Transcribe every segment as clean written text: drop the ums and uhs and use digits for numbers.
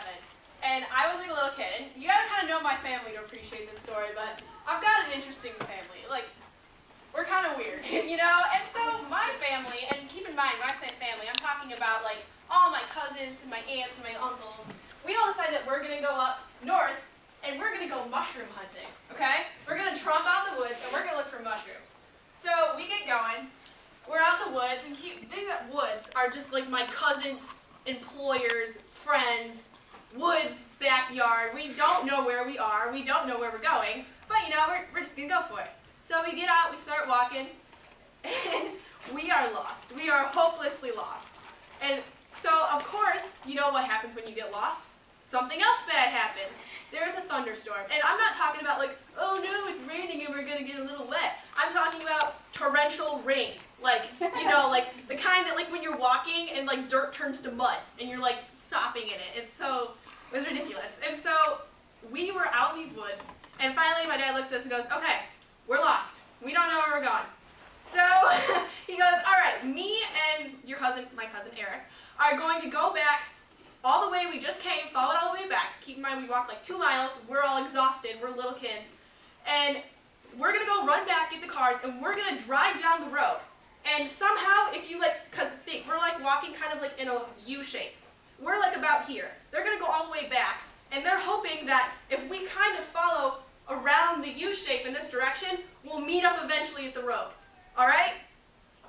7, and I was like a little kid. And you gotta kind of know my family to appreciate this story, but I've got an interesting family. Like, we're kind of weird, you know? And so my family, and keep in mind, when I say family, I'm talking about like all my cousins and my aunts and my uncles. We all decided that we're gonna go up north and we're gonna go mushroom hunting, okay? We're gonna tromp out in the woods and we're gonna look for mushrooms. So we get going. We're out in the woods, and these woods are just like my cousins, employers, friends, woods, backyard. We don't know where we are. We don't know where we're going, but you know, we're just gonna go for it. So we get out, we start walking, and we are lost. We are hopelessly lost. And so, of course, you know what happens when you get lost? Something else bad happens. There's a thunderstorm. And I'm not talking about like, oh no, it's raining and we're gonna get a little wet. I'm talking about torrential rain. Like, you know, like the kind that like when you're walking and like dirt turns to mud and you're like sopping in it. It was ridiculous. And so we were out in these woods, and finally my dad looks at us and goes, okay, we're lost. We don't know where we're going. So he goes, all right, me and your cousin, my cousin Eric, are going to go back all the way we just came, follow it all the way back. Keep in mind, we walked like 2 miles. We're all exhausted. We're little kids. And we're going to go run back, get the cars, and we're going to drive down the road. And somehow, if you like, because think, we're like walking kind of like in a U shape. We're like about here. They're going to go all the way back. And they're hoping that if we kind of follow around the U shape in this direction, we'll meet up eventually at the road. All right?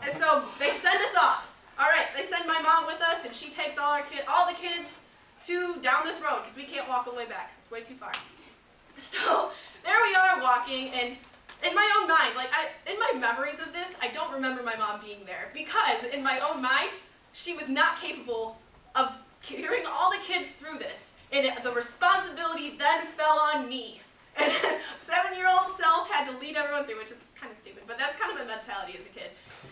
And so they send us off. All right, they send my mom with us, and she takes all the kids down this road because we can't walk all the way back because it's way too far. So there we are walking, and in my own mind, like in my memories of this, I don't remember my mom being there because in my own mind, she was not capable of carrying all the kids through this, and the responsibility then fell on me. And 7-year-old self had to lead everyone through, which is kind of stupid, but that's kind of my mentality as a kid.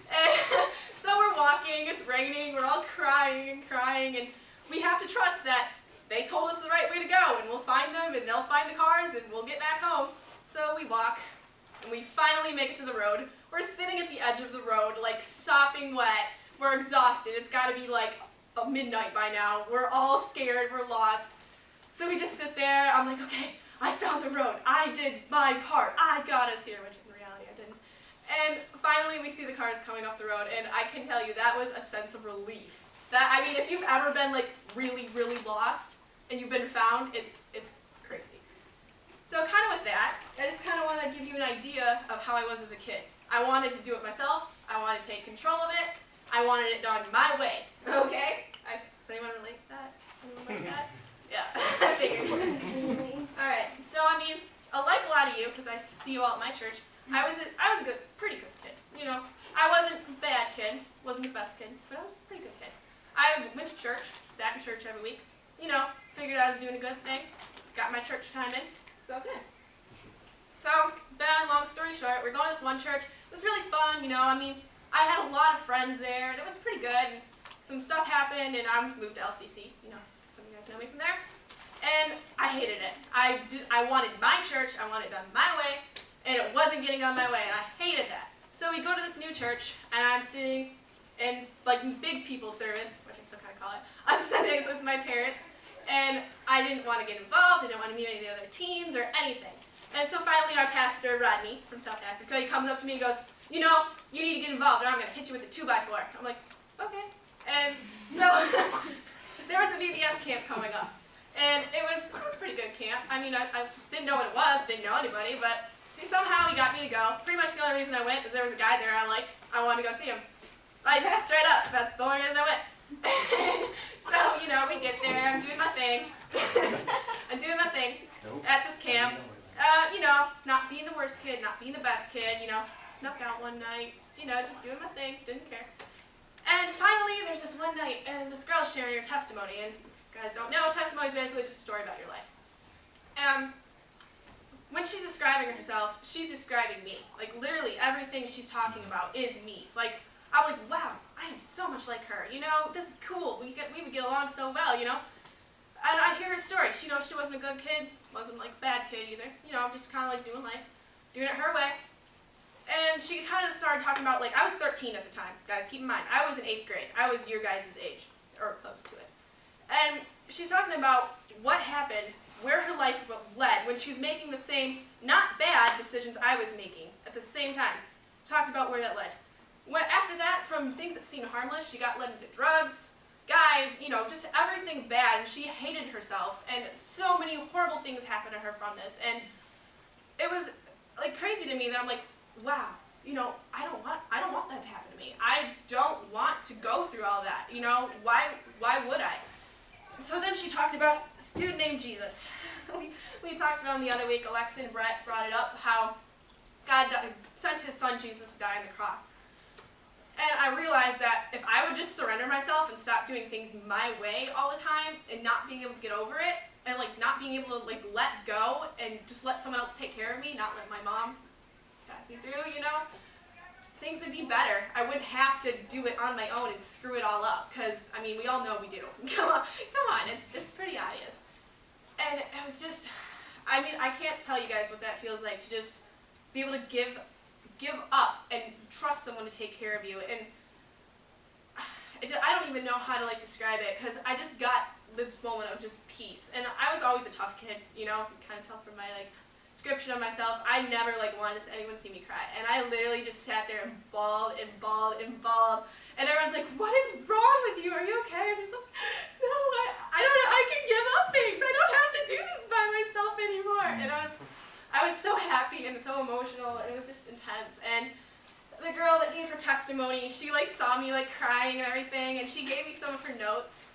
And so we're walking, it's raining, we're all crying, and we have to trust that they told us the right way to go, and we'll find them, and they'll find the cars, and we'll get back home. So we walk, and we finally make it to the road. We're sitting at the edge of the road, like sopping wet. We're exhausted. It's got to be like midnight by now. We're all scared. We're lost. So we just sit there. I'm like, okay, I found the road. I did my part. I got us here, which in reality I didn't. And finally we see the cars coming off the road, and I can tell you that was a sense of relief. That, I mean, if you've ever been like really, really lost and you've been found, it's crazy. So kind of with that, I just kind of want to give you an idea of how I was as a kid. I wanted to do it myself. I wanted to take control of it. I wanted it done my way. Okay? Does anyone relate to that? Anyone like that? Yeah, I figured. All right. So I mean, like a lot of you, because I see you all at my church, I was a pretty good kid. You know, I wasn't a bad kid, wasn't the best kid, but I was a pretty good kid. I went to church, sat in church every week. You know, figured I was doing a good thing. Got my church time in. So good. So, then, long story short, we're going to this one church. It was really fun, you know. I mean, I had a lot of friends there, and it was pretty good. And some stuff happened, and I moved to LCC. You know, some of you guys know me from there. And I hated it. I wanted my church. I wanted it done my way, and it wasn't getting done my way, and I hated that. So we go to this new church, and I'm sitting in like big people service, which I still kind of call it, on Sundays with my parents. And I didn't want to get involved. I didn't want to meet any of the other teens or anything. And so finally our pastor, Rodney, from South Africa, he comes up to me and goes, you know, you need to get involved or I'm going to hit you with a 2x4. I'm like, okay. And so there was a VBS camp coming up. And it was a pretty good camp. I mean, I didn't know what it was, didn't know anybody, but somehow he got me to go. Pretty much the only reason I went is there was a guy there I liked. I wanted to go see him. Like, straight up. That's the only reason I went. So, you know, we get there. I'm doing my thing. At this camp. You know, not being the worst kid, not being the best kid, you know, snuck out one night, you know, just doing my thing, didn't care. And finally, there's this one night, and this girl's sharing her testimony, and if you guys don't know, testimony is basically just a story about your life. When she's describing herself, she's describing me. Like, literally, everything she's talking about is me. Like, I'm like, wow, I am so much like her, you know, this is cool, we would get along so well, you know. And I hear her story. She knows she wasn't a good kid, wasn't like a bad kid either. You know, just kind of like doing life, doing it her way. And she kind of started talking about, like, I was 13 at the time. Guys, keep in mind, I was in 8th grade. I was your guys' age, or close to it. And she's talking about what happened, where her life led when she was making the same, not bad decisions I was making at the same time. Talked about where that led. After that, from things that seemed harmless, she got led into drugs, guys, just everything bad, and she hated herself, and so many horrible things happened to her from this, and it was like crazy to me that I'm like, wow, I don't want that to happen to me. I don't want to go through all that, why would I? So then she talked about this dude named Jesus. we talked about him the other week. Alexa and Brett brought it up, how God sent his son Jesus to die on the cross. And I realized that if I would just surrender myself and stop doing things my way all the time and not being able to get over it, and not being able to let go and just let someone else take care of me, not let my mom pass me through, things would be better. I wouldn't have to do it on my own and screw it all up, because, we all know we do. Come on, it's pretty obvious. And it was just, I can't tell you guys what that feels like, to just be able to give up and trust someone to take care of you. And I don't even know how to describe it, because I just got this moment of just peace. And I was always a tough kid, you can kind of tell from my description of myself. I never wanted anyone to see me cry, and I literally just sat there and bawled and bawled and bawled. And everyone's like, "What is wrong with you? Are you okay?" I'm just like, "No, I don't know. I can give up things. I don't have to do this by myself anymore." And I was so happy and so emotional, and it was just intense. And the girl that gave her testimony, she saw me crying and everything, and she gave me some of her notes,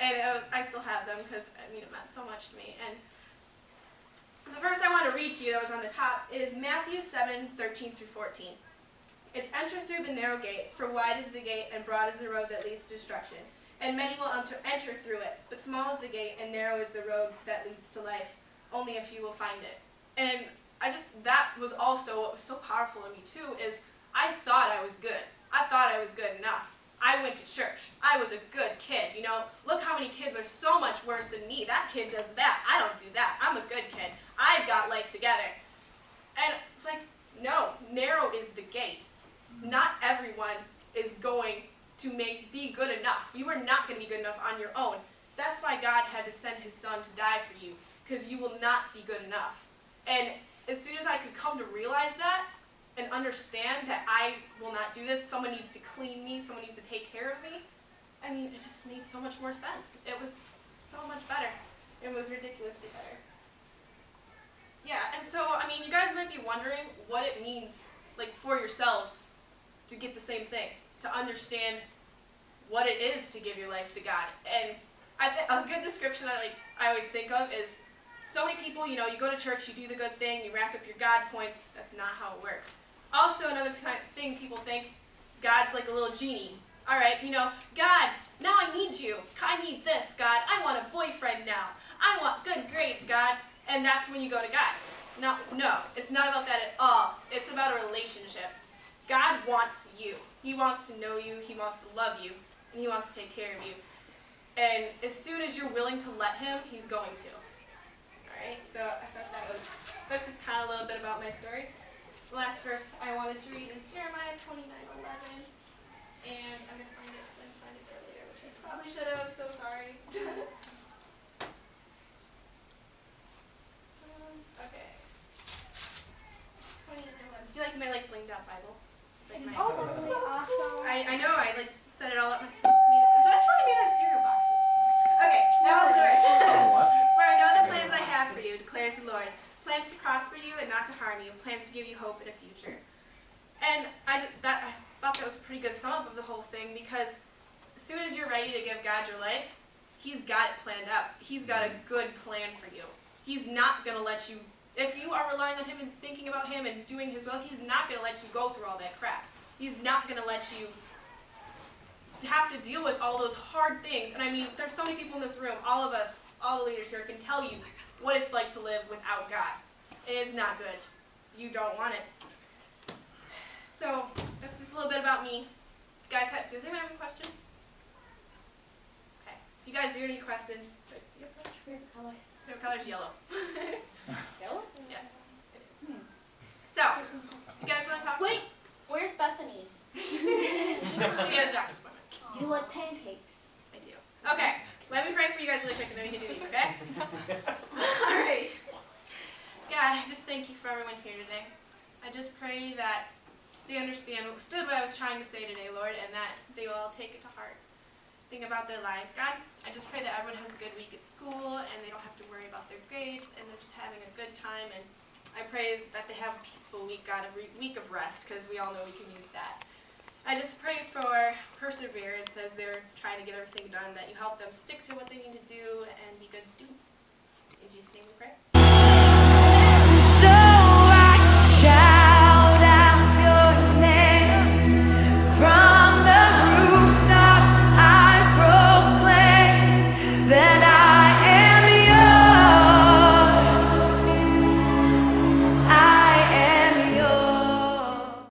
and I still have them because it meant so much to me. And the verse I want to read to you that was on the top is Matthew 7:13-14. It's, "Enter through the narrow gate, for wide is the gate and broad is the road that leads to destruction, and many will enter through it. But small is the gate and narrow is the road that leads to life. Only a few will find it." And that was also what was so powerful to me too, is I thought I was good. I thought I was good enough. I went to church. I was a good kid, Look how many kids are so much worse than me. That kid does that. I don't do that. I'm a good kid. I've got life together. And it's no, narrow is the gate. Not everyone is going to be good enough. You are not going to be good enough on your own. That's why God had to send his son to die for you, because you will not be good enough. And as soon as I could come to realize that and understand that I will not do this, someone needs to clean me, someone needs to take care of me, it just made so much more sense. It was so much better. It was ridiculously better. Yeah, and so, you guys might be wondering what it means, for yourselves to get the same thing, to understand what it is to give your life to God. And a good description I always think of is, so many people, you go to church, you do the good thing, you rack up your God points. That's not how it works. Also, another thing people think, God's like a little genie. All right, God, now I need you. I need this, God. I want a boyfriend now. I want good grades, God. And that's when you go to God. No, it's not about that at all. It's about a relationship. God wants you. He wants to know you. He wants to love you. And he wants to take care of you. And as soon as you're willing to let him, he's going to. Alright, so I thought that's just kind of a little bit about my story. The last verse I wanted to read is Jeremiah 29:11. And I'm going to find it because I didn't find it earlier, which I probably should have, so sorry. Okay. 29:11. Do you like my blinged out Bible? That's so awesome. I know, I set it all up myself. It's actually made out of cereal boxes. Okay, now on the verse. For I know the plans I have for you, declares the Lord. Plans to prosper you and not to harm you. Plans to give you hope in a future. And I thought that was a pretty good sum up of the whole thing, because as soon as you're ready to give God your life, he's got it planned out. He's got a good plan for you. He's not going to let you, if you are relying on him and thinking about him and doing his will, he's not going to let you go through all that crap. He's not going to let you have to deal with all those hard things. And there's so many people in this room, all of us, all the leaders here can tell you what it's like to live without God. It is not good. You don't want it. So that's just a little bit about me. If you guys does anyone have any questions? Okay. If you guys do have any questions, your favorite color? Favorite color is yellow. Yellow? Yes, it is. So, you guys want to talk? Wait, where's Bethany? She has a doctor's appointment. Do you like pancakes? I do. Okay, let me pray for you. you guys really quick and then we can do these, okay? All right. God, I just thank you for everyone here today. I just pray that they understand what I was trying to say today, Lord, and that they will all take it to heart. Think about their lives. God, I just pray that everyone has a good week at school and they don't have to worry about their grades and they're just having a good time. And I pray that they have a peaceful week, God, a week of rest, because we all know we can use that. I just pray for perseverance as they're trying to get everything done, that you help them stick to what they need to do and be good students. In Jesus' name we pray.